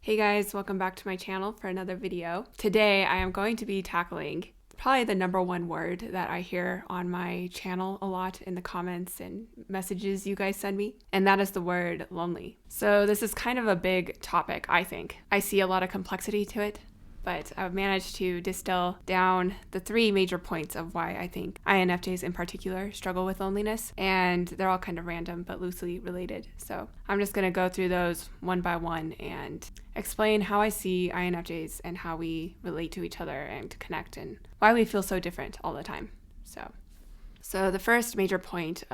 Hey guys, welcome back to my channel for another video. Today I am going to be tackling probably the number one word that I hear on my channel a lot in the comments and messages you guys send me, and that is the word lonely. So this is kind of a big topic, I think. I see a lot of complexity to it, but I've managed to distill down the three major points of why I think INFJs in particular struggle with loneliness, and they're all kind of random but loosely related. So I'm just going to go through those one by one and explain how I see INFJs and how we relate to each other and connect and why we feel so different all the time. So the first major point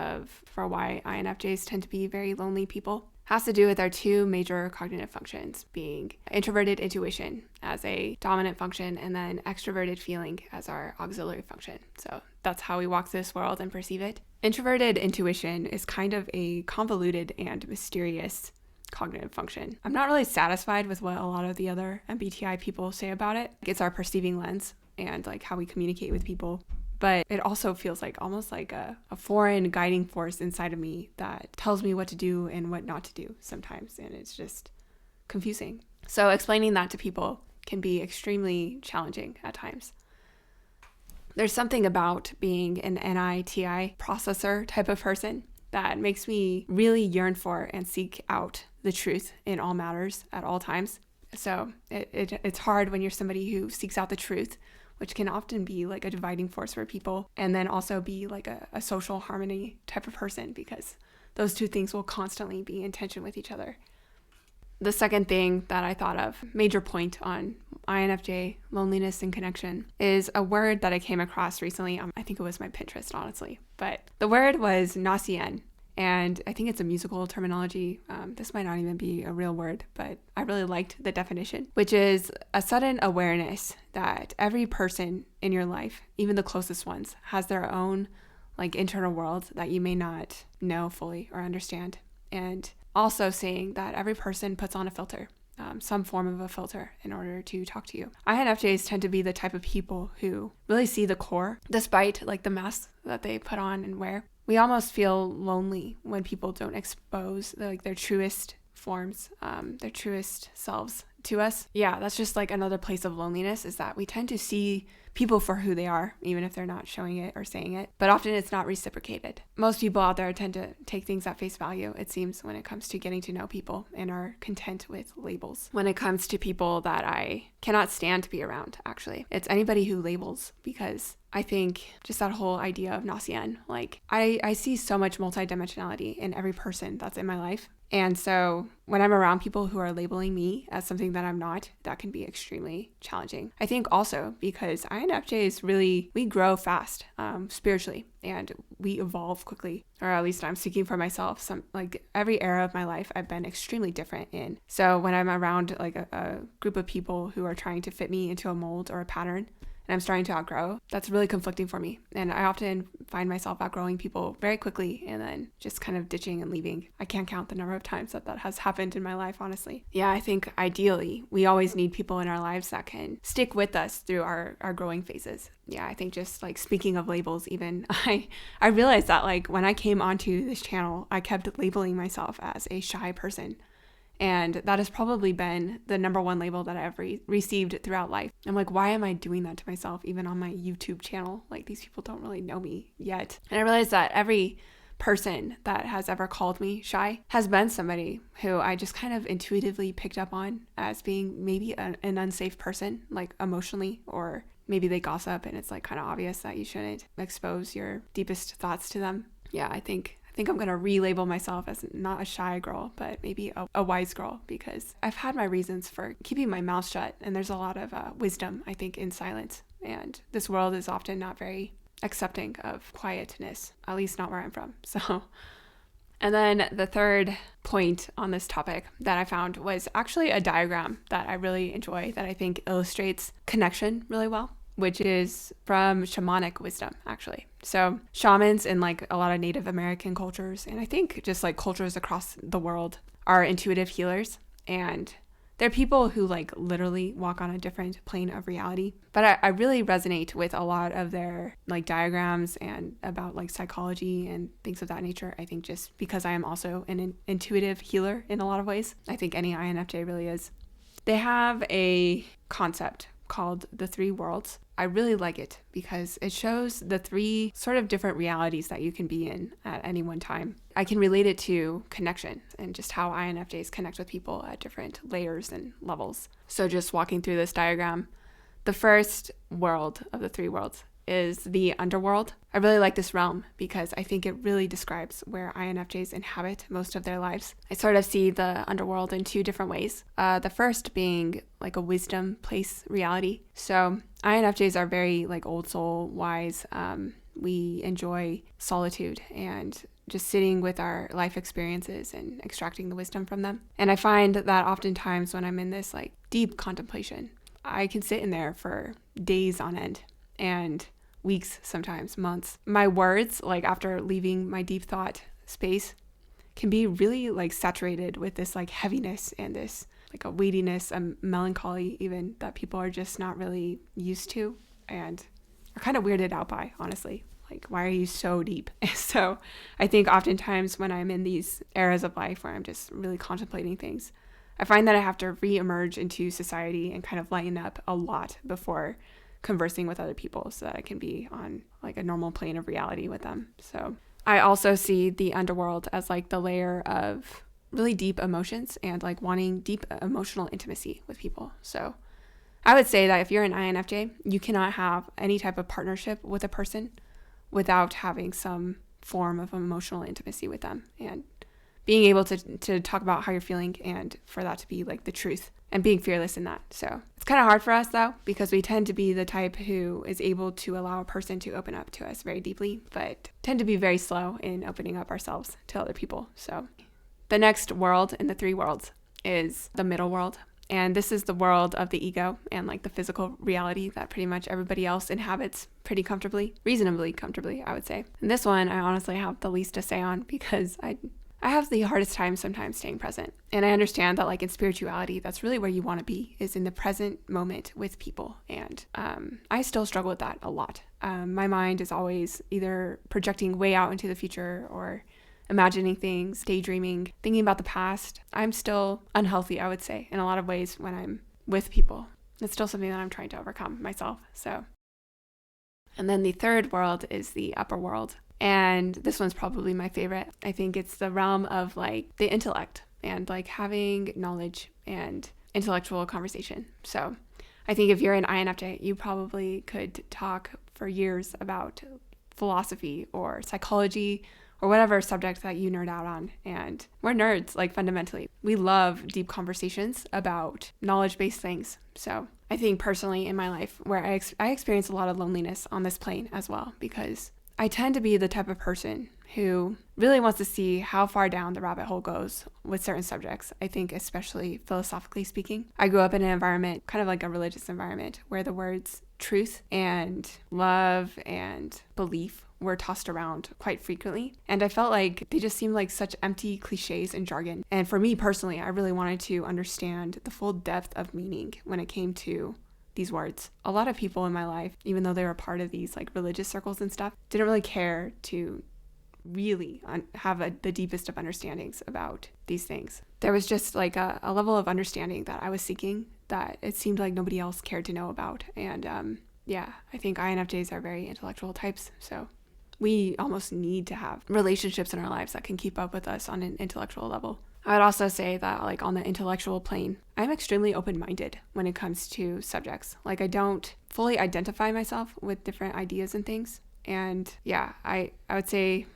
for why INFJs tend to be very lonely people has to do with our two major cognitive functions, being introverted intuition as a dominant function and then extroverted feeling as our auxiliary function. So that's how we walk this world and perceive it. Introverted intuition is kind of a convoluted and mysterious cognitive function. I'm not really satisfied with what a lot of the other MBTI people say about it. It's our perceiving lens and like how we communicate with people. But it also feels like almost like a foreign guiding force inside of me that tells me what to do and what not to do sometimes. And it's just confusing. So explaining that to people can be extremely challenging at times. There's something about being an NITI processor type of person that makes me really yearn for and seek out the truth in all matters at all times. So it's hard when you're somebody who seeks out the truth, which can often be like a dividing force for people, and then also be like a social harmony type of person, because those two things will constantly be in tension with each other. The second thing that I thought of, major point on INFJ loneliness and connection, is a word that I came across recently. I think it was my Pinterest, honestly, but the word was nacien. And I think it's a musical terminology. This might not even be a real word, but I really liked the definition, which is a sudden awareness that every person in your life, even the closest ones, has their own like internal world that you may not know fully or understand. And also saying that every person puts on a filter, some form of a filter in order to talk to you. INFJs tend to be the type of people who really see the core, despite like the masks that they put on and wear. We almost feel lonely when people don't expose their truest forms, their truest selves to us. Yeah, that's just like another place of loneliness, is that we tend to see people for who they are, even if they're not showing it or saying it. But often it's not reciprocated. Most people out there tend to take things at face value, it seems, when it comes to getting to know people, and are content with labels. When it comes to people that I cannot stand to be around, actually, it's anybody who labels, because I think just that whole idea of nacien, like I see so much multidimensionality in every person that's in my life. And so when I'm around people who are labeling me as something that I'm not, that can be extremely challenging. I think also because INFJs we grow fast spiritually, and we evolve quickly, or at least I'm speaking for myself. Like every era of my life, I've been extremely different in. So when I'm around like a group of people who are trying to fit me into a mold or a pattern, and I'm starting to outgrow, that's really conflicting for me. And I often find myself outgrowing people very quickly and then just kind of ditching and leaving. I can't count the number of times that has happened in my life, honestly. Yeah, I think ideally, we always need people in our lives that can stick with us through our growing phases. Yeah, I think just like speaking of labels, even I realized that like when I came onto this channel, I kept labeling myself as a shy person. And that has probably been the number one label that I've received throughout life. I'm like, why am I doing that to myself, even on my YouTube channel? Like, these people don't really know me yet. And I realized that every person that has ever called me shy has been somebody who I just kind of intuitively picked up on as being maybe an unsafe person, like emotionally, or maybe they gossip and it's like kind of obvious that you shouldn't expose your deepest thoughts to them. Yeah, I think I'm going to relabel myself as not a shy girl, but maybe a wise girl, because I've had my reasons for keeping my mouth shut, and there's a lot of wisdom, I think, in silence. And this world is often not very accepting of quietness, at least not where I'm from. So, and then the third point on this topic that I found was actually a diagram that I really enjoy, that I think illustrates connection really well, which is from shamanic wisdom, actually. So shamans in like a lot of Native American cultures, and I think just like cultures across the world, are intuitive healers. And they're people who like literally walk on a different plane of reality. But I really resonate with a lot of their like diagrams and about like psychology and things of that nature. I think just because I am also an intuitive healer in a lot of ways. I think any INFJ really is. They have a concept called the three worlds. I really like it because it shows the three sort of different realities that you can be in at any one time. I can relate it to connection and just how INFJs connect with people at different layers and levels. So just walking through this diagram, the first world of the three worlds is the underworld. I really like this realm because I think it really describes where INFJs inhabit most of their lives. I sort of see the underworld in two different ways. The first being like a wisdom place reality. So INFJs are very like old soul wise. We enjoy solitude and just sitting with our life experiences and extracting the wisdom from them. And I find that oftentimes when I'm in this like deep contemplation, I can sit in there for days on end and weeks, sometimes months. My words, like after leaving my deep thought space, can be really like saturated with this like heaviness and this like a weightiness, a melancholy even that people are just not really used to and are kind of weirded out by, honestly. Like, why are you so deep? So I think oftentimes when I'm in these eras of life where I'm just really contemplating things, I find that I have to re-emerge into society and kind of lighten up a lot before conversing with other people so that I can be on like a normal plane of reality with them. So I also see the underworld as like the layer of really deep emotions and like wanting deep emotional intimacy with people. So I would say that if you're an INFJ, you cannot have any type of partnership with a person without having some form of emotional intimacy with them and being able to talk about how you're feeling and for that to be like the truth and being fearless in that. So it's kind of hard for us though, because we tend to be the type who is able to allow a person to open up to us very deeply, but tend to be very slow in opening up ourselves to other people. So the next world in the three worlds is the middle world. And this is the world of the ego and like the physical reality that pretty much everybody else inhabits pretty comfortably, reasonably comfortably, I would say. And this one I honestly have the least to say on because I have the hardest time sometimes staying present. And I understand that like in spirituality, that's really where you want to be, is in the present moment with people. And I still struggle with that a lot. My mind is always either projecting way out into the future or imagining things, daydreaming, thinking about the past. I'm still unhealthy, I would say, in a lot of ways when I'm with people. It's still something that I'm trying to overcome myself. So, and then the third world is the upper world. And this one's probably my favorite. I think it's the realm of like the intellect and like having knowledge and intellectual conversation. So I think if you're an INFJ, you probably could talk for years about philosophy or psychology or whatever subject that you nerd out on. And we're nerds, like fundamentally. We love deep conversations about knowledge-based things. So I think personally in my life where I experience a lot of loneliness on this plane as well, because I tend to be the type of person who really wants to see how far down the rabbit hole goes with certain subjects. I think especially philosophically speaking. I grew up in an environment, kind of like a religious environment, where the words truth and love and belief were tossed around quite frequently. And I felt like they just seemed like such empty cliches and jargon. And for me personally, I really wanted to understand the full depth of meaning when it came to these words. A lot of people in my life, even though they were part of these like religious circles and stuff, didn't really care to really have the deepest of understandings about these things. There was just like a level of understanding that I was seeking that it seemed like nobody else cared to know about. And I think INFJs are very intellectual types. So we almost need to have relationships in our lives that can keep up with us on an intellectual level. I would also say that like on the intellectual plane, I'm extremely open-minded when it comes to subjects. Like I don't fully identify myself with different ideas and things. And yeah, I would say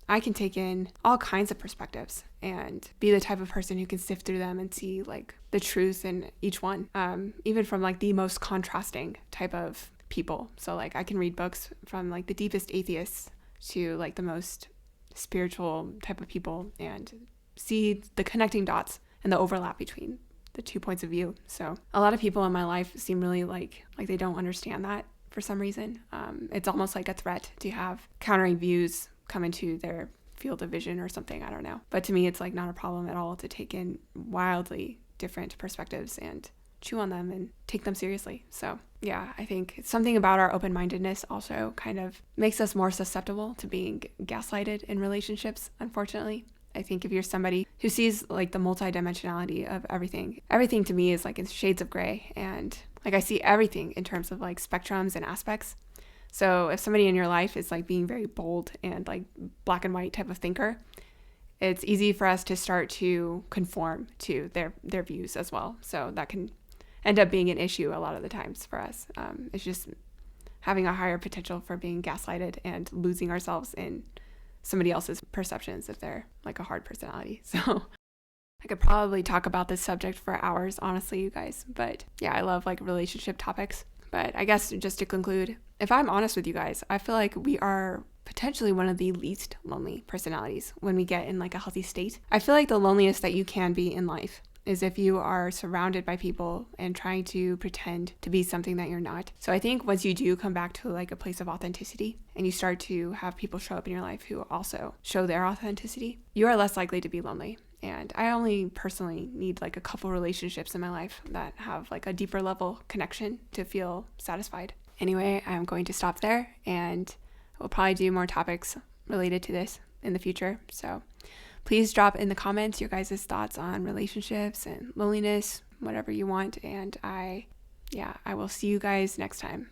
I can take in all kinds of perspectives and be the type of person who can sift through them and see like the truth in each one, even from like the most contrasting type of people. So like I can read books from like the deepest atheists to like the most spiritual type of people and see the connecting dots and the overlap between the 2 points of view. So a lot of people in my life seem really like they don't understand that for some reason. It's almost like a threat to have countering views come into their field of vision or something. I don't know. But to me, it's like not a problem at all to take in wildly different perspectives and chew on them and take them seriously. So yeah, I think something about our open-mindedness also kind of makes us more susceptible to being gaslighted in relationships, unfortunately. I think if you're somebody who sees like the multidimensionality of everything to me is like in shades of gray, and like I see everything in terms of like spectrums and aspects. So if somebody in your life is like being very bold and like black and white type of thinker, it's easy for us to start to conform to their views as well. So that can end up being an issue a lot of the times for us. It's just having a higher potential for being gaslighted and losing ourselves in somebody else's perceptions if they're like a hard personality. So I could probably talk about this subject for hours, honestly, you guys. But yeah, I love like relationship topics. But I guess just to conclude, if I'm honest with you guys, I feel like we are potentially one of the least lonely personalities when we get in like a healthy state. I feel like the loneliest that you can be in life is if you are surrounded by people and trying to pretend to be something that you're not. So I think once you do come back to like a place of authenticity and you start to have people show up in your life who also show their authenticity, you are less likely to be lonely. And I only personally need like a couple relationships in my life that have like a deeper level connection to feel satisfied. Anyway, I'm going to stop there, and we'll probably do more topics related to this in the future. So please drop in the comments your guys' thoughts on relationships and loneliness, whatever you want. And I will see you guys next time.